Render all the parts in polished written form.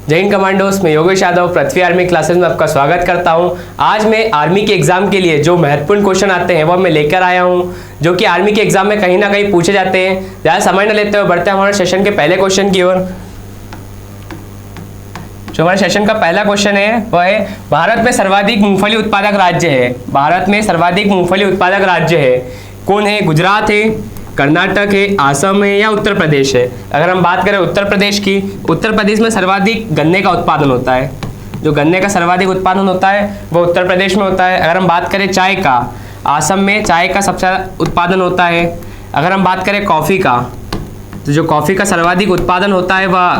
जय हिंद कमांडोस, मैं योगेश यादव पृथ्वी army classes में आपका स्वागत करता हूं। आज मैं आर्मी के एग्जाम के लिए जो महत्वपूर्ण क्वेश्चन आते हैं वो मैं लेकर आया हूं, जो कि आर्मी के एग्जाम में कहीं ना कहीं पूछे जाते हैं। ज़्यादा समय न लेते हुए बढ़ते हैं हमारे सेशन के पहले क्वेश्चन की ओर। जो हमारे सेशन का पहला क्वेश्चन है वह है, भारत में सर्वाधिक मूंगफली उत्पादक राज्य है। भारत में सर्वाधिक मूंगफली उत्पादक राज्य है कौन है? गुजरात है, कर्नाटक है, आसम है या उत्तर प्रदेश है? अगर हम बात करें उत्तर प्रदेश की, उत्तर प्रदेश में सर्वाधिक गन्ने का उत्पादन होता है। जो गन्ने का सर्वाधिक उत्पादन होता है वो उत्तर प्रदेश में होता है। अगर हम बात करें चाय का, आसम में चाय का सबसे ज़्यादा उत्पादन होता है। अगर हम बात करें कॉफ़ी का, तो जो कॉफ़ी का सर्वाधिक उत्पादन होता है वह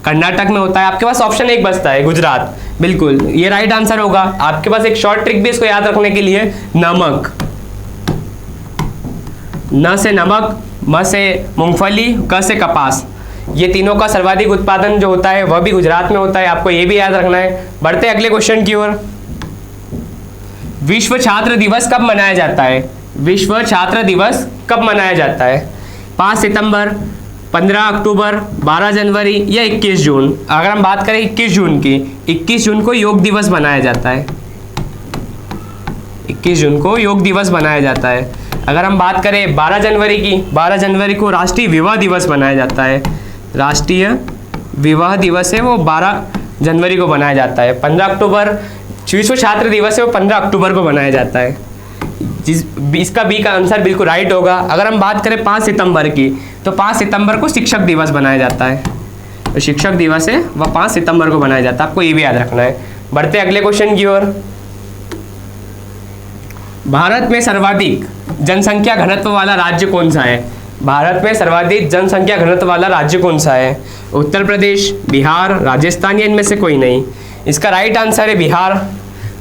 कर्नाटक में होता है। आपके पास ऑप्शन एक बचता है, गुजरात। बिल्कुल ये राइट आंसर होगा। आपके पास एक शॉर्ट ट्रिक भी इसको याद रखने के लिए, नमक। न से नमक, म से मूंगफली, क से कपास, ये तीनों का सर्वाधिक उत्पादन जो होता है वह भी गुजरात में होता है। आपको ये भी याद रखना है। बढ़ते हैं अगले क्वेश्चन की ओर। विश्व छात्र दिवस कब मनाया जाता है? विश्व छात्र दिवस कब मनाया जाता है? 5 सितंबर, 15 अक्टूबर, 12 जनवरी या 21 जून? अगर हम बात करें 21 जून की, 21 जून को योग दिवस मनाया जाता है। 21 जून को योग दिवस मनाया जाता है। अगर हम बात करें 12 जनवरी की, 12 जनवरी को राष्ट्रीय विवाह दिवस मनाया जाता है। राष्ट्रीय विवाह दिवस है वो 12 जनवरी को मनाया जाता है। 15 अक्टूबर विश्व छात्र दिवस है वो 15 अक्टूबर को मनाया जाता है। इसका बी का आंसर बिल्कुल राइट होगा। अगर हम बात करें 5 सितंबर की, तो 5 सितंबर को शिक्षक दिवस मनाया जाता है। तो शिक्षक दिवस है वह 5 सितंबर को मनाया जाता है। आपको ये भी याद रखना है। बढ़ते अगले क्वेश्चन की ओर। भारत में सर्वाधिक जनसंख्या घनत्व वाला राज्य कौन सा है? भारत में सर्वाधिक जनसंख्या घनत्व वाला राज्य कौन सा है? उत्तर प्रदेश, बिहार, राजस्थान या इनमें से कोई नहीं? इसका राइट आंसर है बिहार।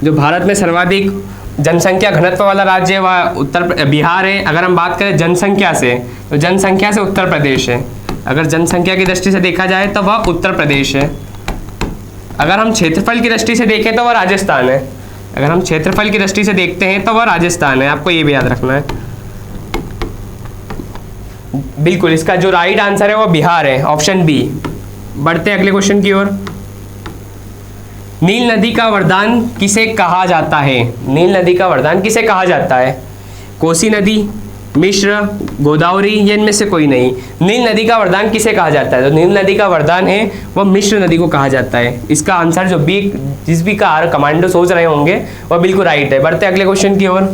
जो भारत में सर्वाधिक जनसंख्या घनत्व वाला राज्य है वह बिहार है। अगर हम बात करें जनसंख्या से, तो जनसंख्या से उत्तर प्रदेश है। अगर जनसंख्या की दृष्टि से देखा जाए तो वह उत्तर प्रदेश है। अगर हम क्षेत्रफल की दृष्टि से देखें तो वह राजस्थान है। अगर हम क्षेत्रफल की दृष्टि से देखते हैं तो वह राजस्थान है। आपको ये भी याद रखना है। बिल्कुल इसका जो राइट आंसर है वो बिहार है, ऑप्शन बी। बढ़ते हैं अगले क्वेश्चन की ओर। नील नदी का वरदान किसे कहा जाता है? नील नदी का वरदान किसे कहा जाता है? कोसी नदी, मिश्र, गोदावरी या इनमें से कोई नहीं? नील नदी का वरदान किसे कहा जाता है? तो नील नदी का वरदान है वह मिश्र नदी को कहा जाता है। इसका आंसर जो बी, जिस भी का कमांडो सोच रहे होंगे वह बिल्कुल राइट है। बढ़ते अगले क्वेश्चन की ओर।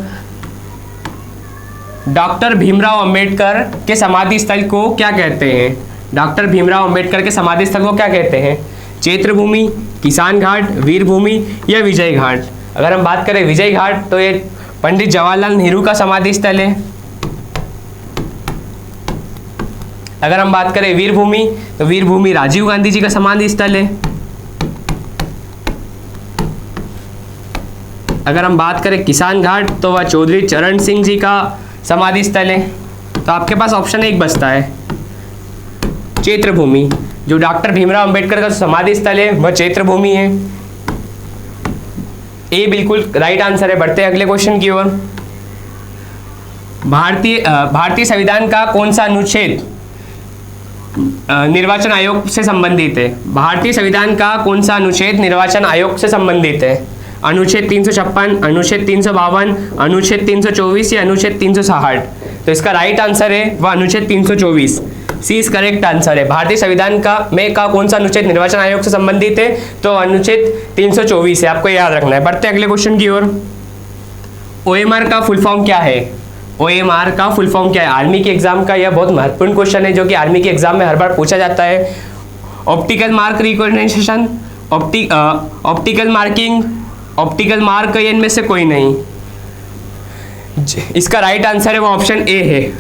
डॉक्टर भीमराव अंबेडकर के समाधि स्थल को क्या कहते हैं? डॉक्टर भीमराव अंबेडकर के समाधि स्थल को क्या कहते हैं? चैत्र भूमि, किसान घाट, वीर भूमि या विजय घाट? अगर हम बात करें विजय घाट, तो ये पंडित जवाहरलाल नेहरू का समाधि स्थल है। अगर हम बात करें वीर भूमि, तो वीर भूमि राजीव गांधी जी का समाधि स्थल है। अगर हम बात करें किसान घाट, तो वह चौधरी चरण सिंह जी का समाधि स्थल है। तो आपके पास ऑप्शन एक बचता है, चैत्र भूमि। जो डॉक्टर भीमराव अंबेडकर का समाधि स्थल है वह चैत्र भूमि है। ए बिल्कुल राइट आंसर है। बढ़ते हैं अगले क्वेश्चन की ओर। भारतीय संविधान का कौन सा अनुच्छेद निर्वाचन आयोग से संबंधित है? भारतीय संविधान का कौन सा अनुच्छेद निर्वाचन आयोग से संबंधित है? अनुच्छेद 356, अनुच्छेद 352, अनुच्छेद 324 या अनुच्छेद 360? तो इसका राइट आंसर है वह अनुच्छेद 324। सी इज करेक्ट आंसर है। भारतीय संविधान का कौन सा अनुच्छेद निर्वाचन आयोग से संबंधित है? तो अनुच्छेद 324 है। आपको याद रखना है। बढ़ते अगले क्वेश्चन की ओर। OMR का फुल फॉर्म क्या है? OMR का फुल फॉर्म क्या है? आर्मी के एग्जाम का यह बहुत महत्वपूर्ण क्वेश्चन है, जो कि आर्मी के एग्जाम में हर बार पूछा जाता है। Optical mark recognition, optical marking, optical mark या इनमें से कोई नहीं? इसका राइट आंसर है वो ऑप्शन ए है,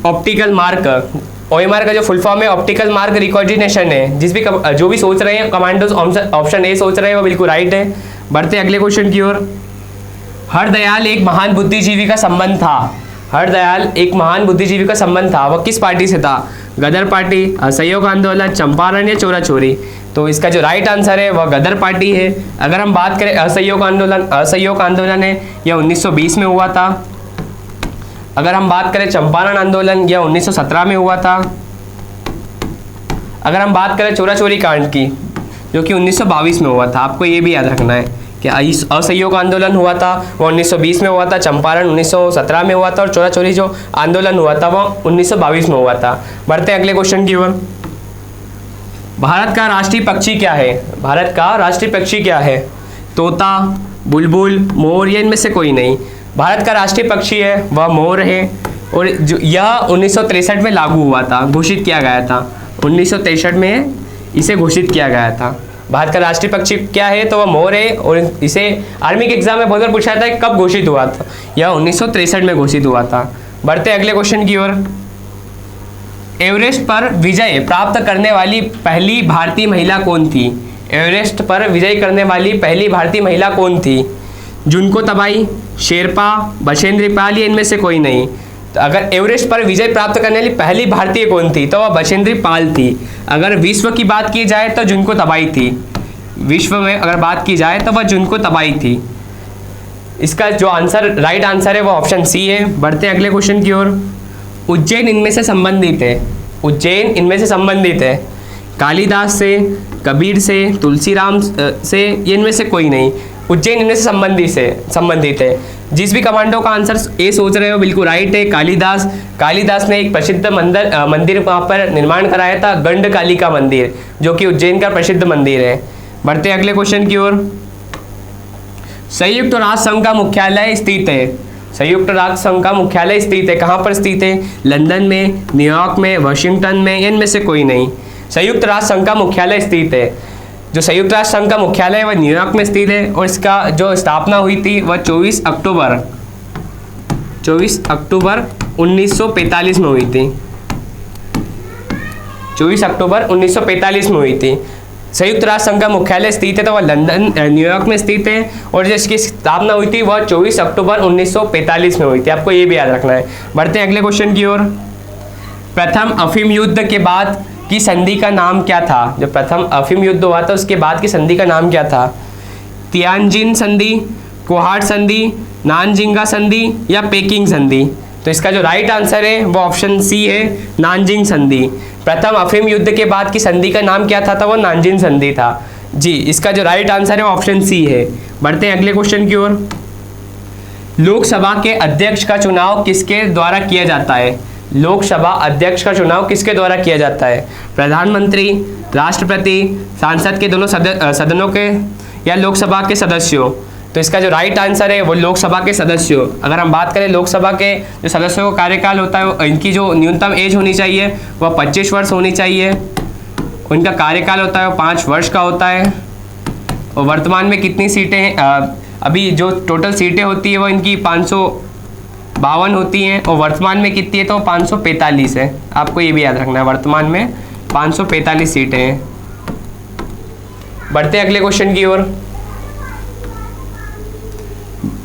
ऑप्टिकल मार्क। OMR का जो फुल फॉर्म है ऑप्टिकल मार्क रिकॉग्निशन है। जो भी सोच रहे हैं कमांडोज ऑप्शन ए सोच रहे हैं वो बिल्कुल राइट है। बढ़ते अगले क्वेश्चन की ओर। हरदयाल एक महान बुद्धिजीवी का संबंध था। हरदयाल एक महान बुद्धिजीवी का संबंध था, वह किस पार्टी से था? गदर पार्टी, असहयोग आंदोलन, चंपारण या चोरा चोरी? तो इसका जो राइट आंसर है वह गदर पार्टी है। अगर हम बात करें असहयोग आंदोलन है यह 1920 में हुआ था। अगर हम बात करें चंपारण आंदोलन, यह 1917 में हुआ था। अगर हम बात करें चोरा चोरी कांड की, जो कि 1922 में हुआ था। आपको ये भी याद रखना है कि असहयोग आंदोलन हुआ था वो 1920 में हुआ था, चंपारण 1917 में हुआ था, और चोरा चोरी जो आंदोलन हुआ था वो 1922 में हुआ था। बढ़ते हैं अगले क्वेश्चन की ओर। भारत का राष्ट्रीय पक्षी क्या है? भारत का राष्ट्रीय पक्षी क्या है? तोता, बुलबुल, मोर या इनमें से कोई नहीं। भारत का राष्ट्रीय पक्षी है वह मोर है, और जो यह 1963 में लागू हुआ था, घोषित किया गया था। 1963 में इसे घोषित किया गया था। भारत का राष्ट्रीय पक्षी क्या है? तो वह मोर है, और इसे आर्मी के एग्जाम में बहुत बार पूछा था कब घोषित हुआ था। यह 1963 में घोषित हुआ था। बढ़ते अगले क्वेश्चन की ओर। एवरेस्ट पर विजय प्राप्त करने वाली पहली भारतीय महिला कौन थी? एवरेस्ट पर विजय करने वाली पहली भारतीय महिला कौन थी? जुनको तबाई, शेरपा, बछेंद्री पाल या इनमें से कोई नहीं। तो अगर एवरेस्ट पर विजय प्राप्त करने वाली पहली भारतीय कौन थी? तो वह बछेंद्री पाल थी। अगर विश्व की बात की जाए तो जुनको तबाई थी। विश्व में अगर बात की जाए तो वह जुनको तबाई थी। इसका जो आंसर राइट आंसर है वो ऑप्शन सी है। बढ़ते हैं अगले क्वेश्चन की ओर। उज्जैन इनमें से संबंधित है। उज्जैन इनमें से संबंधित है। कालिदास से, कबीर से, तुलसीराम से, ये इनमें से कोई नहीं। उज्जैन इनमें से संबंधित है। जिस भी कमांडो का आंसर ए सोच रहे हो बिल्कुल राइट है। कालिदास। कालिदास ने एक प्रसिद्ध मंदिर वहाँ पर निर्माण कराया था, गंडकालिका मंदिर, जो कि उज्जैन का प्रसिद्ध मंदिर है। बढ़ते हैं अगले क्वेश्चन की ओर। संयुक्त राष्ट्र संघ का मुख्यालय स्थित है। संयुक्त राष्ट्र संघ का मुख्यालय स्थित है, कहाँ पर स्थित है? लंदन में, न्यूयॉर्क में, वाशिंगटन में, इनमें से कोई नहीं। संयुक्त राष्ट्र संघ का मुख्यालय स्थित है। जो संयुक्त राष्ट्र संघ का मुख्यालय है वह न्यूयॉर्क में स्थित है, और इसका जो स्थापना हुई थी वह 24 अक्टूबर 1945 में हुई थी। 24 अक्टूबर 1945 में हुई थी। संयुक्त राष्ट्र संघ का मुख्यालय स्थित है तो वह लंदन न्यूयॉर्क में स्थित है, और जिसकी स्थापना हुई थी वह 24 अक्टूबर 1945 में हुई थी। आपको ये भी याद रखना है। बढ़ते हैं अगले क्वेश्चन की ओर। प्रथम अफीम युद्ध के बाद की संधि का नाम क्या था? जो प्रथम अफीम युद्ध हुआ था उसके बाद की संधि का नाम क्या था? तियानजिन संधि, कोहाट संधि, नानजिंगा संधि या पेकिंग संधि? तो इसका जो राइट आंसर है वो ऑप्शन सी है, नानजिंग संधि। प्रथम अफीम युद्ध के बाद की संधि का नाम क्या था? वो नानजिंग संधि था। जी, इसका जो राइट आंसर है वो ऑप्शन सी है। बढ़ते हैं अगले क्वेश्चन की ओर। लोकसभा के अध्यक्ष का चुनाव किसके द्वारा किया जाता है? लोकसभा अध्यक्ष का चुनाव किसके द्वारा किया जाता है? प्रधानमंत्री, राष्ट्रपति, सांसद के दोनों सदनों के, या लोकसभा के सदस्यों? तो इसका जो राइट आंसर है वो लोकसभा के सदस्यों। अगर हम बात करें लोकसभा के जो सदस्यों का कार्यकाल होता है, इनकी जो न्यूनतम एज होनी चाहिए वह 25 वर्ष होनी चाहिए। उनका कार्यकाल होता है वो 5 वर्ष का होता है। और वर्तमान में कितनी सीटें हैं? अभी जो टोटल सीटें होती है वो इनकी 552 होती हैं, और वर्तमान में कितनी है? तो 545 है। आपको ये भी याद रखना है, वर्तमान में 545 सीटें हैं। बढ़ते हैं अगले क्वेश्चन की ओर।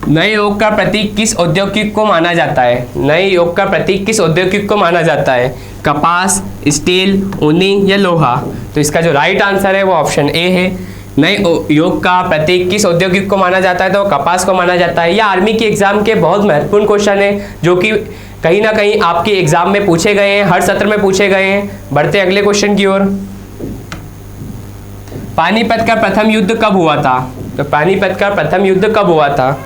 नए युग का प्रतीक किस औद्योगिक को माना जाता है? नए युग का प्रतीक किस औद्योगिक को माना जाता है? कपास, स्टील, ऊनी या लोहा? तो इसका जो राइट आंसर है वो ऑप्शन ए है। नए युग का प्रतीक किस औद्योगिक को माना जाता है? तो कपास को माना जाता है। यह आर्मी के एग्जाम के बहुत महत्वपूर्ण क्वेश्चन है, जो कि कहीं ना कहीं आपके एग्जाम में पूछे गए हैं, हर सत्र में पूछे गए हैं। बढ़ते अगले क्वेश्चन की ओर। पानीपत का प्रथम युद्ध कब हुआ था? तो पानीपत का प्रथम युद्ध कब हुआ था?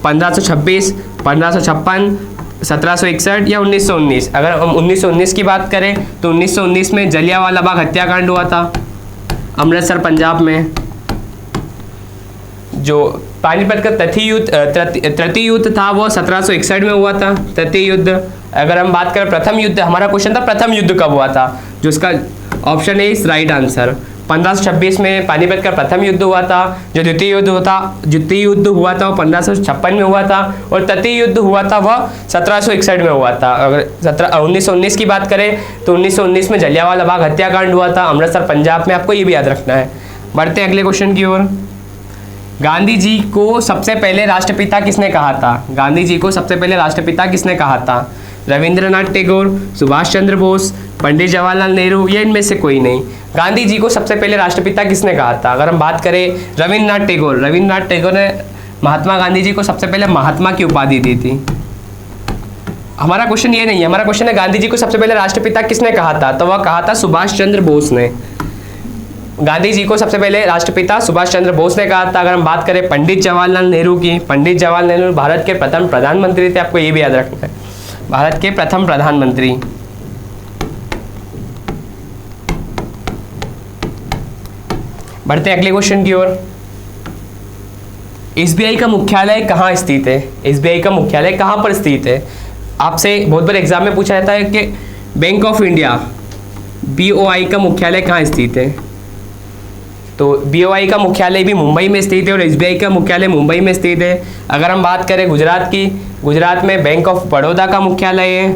1526, 1556, 1761 या 1919? अगर हम 1919 की बात करें तो 1919 में जलियांवाला बाग हत्याकांड हुआ था अमृतसर पंजाब में। जो पानीपत का तृतीय युद्ध था वो 1761 में हुआ था, तृतीय युद्ध। अगर हम बात करें प्रथम युद्ध, हमारा क्वेश्चन था प्रथम युद्ध कब हुआ था, जो इसका ऑप्शन है इस राइट आंसर। 1526 में पानीपत का प्रथम युद्ध हुआ था। जो द्वितीय युद्ध हुआ था वो 1556 में हुआ था, और तृतीय युद्ध हुआ था वह 1761 में हुआ था। अगर 1919 की बात करें तो 1919 में जलियांवाला बाग हत्याकांड हुआ था अमृतसर पंजाब में। आपको ये भी याद रखना है। बढ़ते हैं अगले क्वेश्चन की ओर। गांधी जी को सबसे पहले राष्ट्रपिता किसने कहा था? गांधी जी को सबसे पहले राष्ट्रपिता किसने कहा था? रविंद्रनाथ टैगोर, सुभाष चंद्र बोस, पंडित जवाहरलाल नेहरू या इनमें से कोई नहीं? गांधी जी को सबसे पहले राष्ट्रपिता किसने कहा था? अगर हम बात करें रविंद्रनाथ टैगोर ने महात्मा गांधी जी को सबसे पहले महात्मा की उपाधि दी थी। हमारा क्वेश्चन ये नहीं है, हमारा क्वेश्चन है गांधी जी को सबसे पहले राष्ट्रपिता किसने कहा था? तो वह कहा था सुभाष चंद्र बोस ने। गांधी जी को सबसे पहले राष्ट्रपिता सुभाष चंद्र बोस ने कहा था। अगर हम बात करें पंडित जवाहरलाल नेहरू की, पंडित जवाहरलाल नेहरू भारत के प्रथम प्रधानमंत्री थे, आपको ये भी याद रखना है, भारत के प्रथम प्रधानमंत्री। बढ़ते हैं अगले क्वेश्चन की ओर। एसबीआई का मुख्यालय कहाँ स्थित है? एसबीआई का मुख्यालय कहाँ पर स्थित है? आपसे बहुत बार एग्जाम में पूछा जाता है कि बैंक ऑफ इंडिया बीओआई का मुख्यालय कहाँ स्थित है? तो बीओआई का मुख्यालय भी मुंबई में स्थित है और एसबीआई का मुख्यालय मुंबई में स्थित है। अगर हम बात करें गुजरात की, गुजरात में बैंक ऑफ बड़ौदा का मुख्यालय है,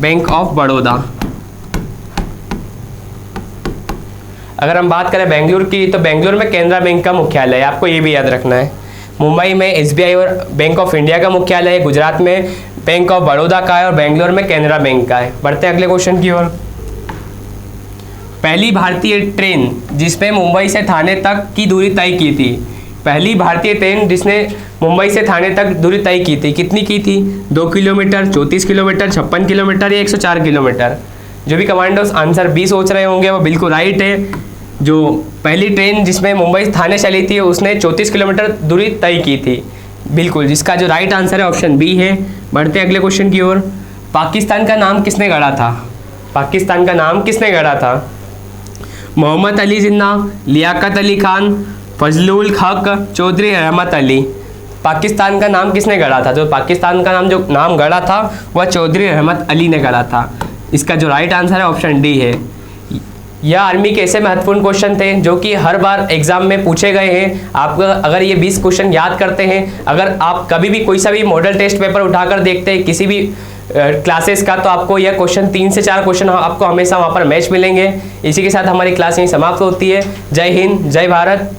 बैंक ऑफ बड़ौदा। अगर हम बात करें बेंगलुरु की, तो बेंगलुरु में कैनरा बैंक का मुख्यालय है, आपको ये भी याद रखना है। मुंबई में एसबीआई और बैंक ऑफ इंडिया का मुख्यालय है, गुजरात में बैंक ऑफ बड़ौदा का है और बेंगलुरु में कैनरा बैंक का है। बढ़ते हैं अगले क्वेश्चन की ओर। पहली भारतीय ट्रेन जिसने मुंबई से थाने तक की दूरी तय की थी, पहली भारतीय ट्रेन जिसने मुंबई से थाने तक दूरी तय की थी, कितनी की थी? 2 किलोमीटर, 34 किलोमीटर, 56 किलोमीटर या 104 किलोमीटर? जो भी कमांडोज आंसर बी सोच रहे होंगे वो बिल्कुल राइट है। जो पहली ट्रेन जिसमें मुंबई थाने चली थी उसने 34 किलोमीटर दूरी तय की थी, बिल्कुल, जिसका जो राइट आंसर है ऑप्शन बी है। बढ़ते हैं अगले क्वेश्चन की ओर। पाकिस्तान का नाम किसने गढ़ा था? पाकिस्तान का नाम किसने गढ़ा था? मोहम्मद अली जिन्ना, लियाकत अली खान, फजलुल हक, चौधरी रहमत अली। पाकिस्तान का नाम किसने गढ़ा था? तो पाकिस्तान का नाम जो नाम गढ़ा था वह चौधरी रहमत अली ने गढ़ा था। इसका जो राइट आंसर है ऑप्शन डी है। यह आर्मी के ऐसे महत्वपूर्ण क्वेश्चन थे जो कि हर बार एग्जाम में पूछे गए हैं। आप अगर ये 20 क्वेश्चन याद करते हैं, अगर आप कभी भी कोई सा भी मॉडल टेस्ट पेपर उठाकर देखते हैं किसी भी क्लासेस का, तो आपको यह क्वेश्चन 3 से 4 क्वेश्चन आपको हमेशा वहाँ पर मैच मिलेंगे। इसी के साथ हमारी क्लास यहीं समाप्त होती है। जय हिंद, जय भारत।